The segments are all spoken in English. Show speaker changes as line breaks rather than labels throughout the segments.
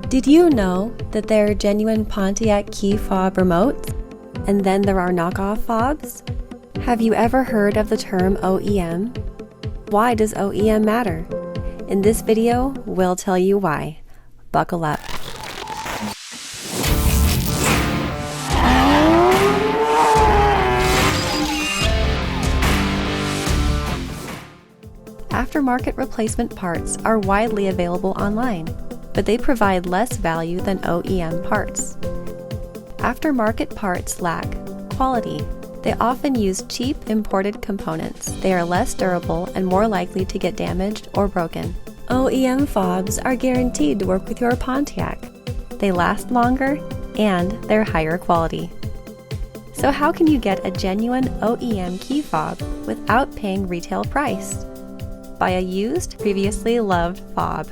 Did you know that there are genuine Pontiac Key Fob remotes, and then there are knockoff fobs? Have you ever heard of the term OEM? Why does OEM matter? In this video, we'll tell you why. Buckle up. Aftermarket replacement parts are widely available online, but they provide less value than OEM parts. Aftermarket parts lack quality. They often use cheap imported components. They are less durable and more likely to get damaged or broken. OEM fobs are guaranteed to work with your Pontiac. They last longer and they're higher quality. So how can you get a genuine OEM key fob without paying retail price? Buy a used, previously loved fob.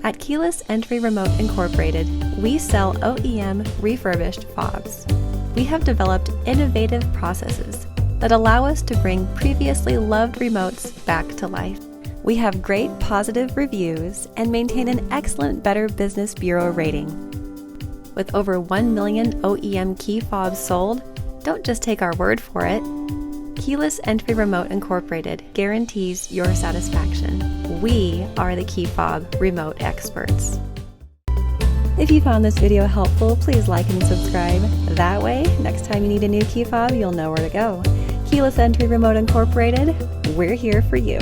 At Keyless Entry Remote Incorporated, we sell OEM refurbished fobs. We have developed innovative processes that allow us to bring previously loved remotes back to life. We have great positive reviews and maintain an excellent Better Business Bureau rating. With over 1 million OEM key fobs sold, don't just take our word for it. Keyless Entry Remote Incorporated guarantees your satisfaction. We are the key fob remote experts. If you found this video helpful, please like and subscribe. That way, next time you need a new key fob, you'll know where to go. Keyless Entry Remote Incorporated, we're here for you.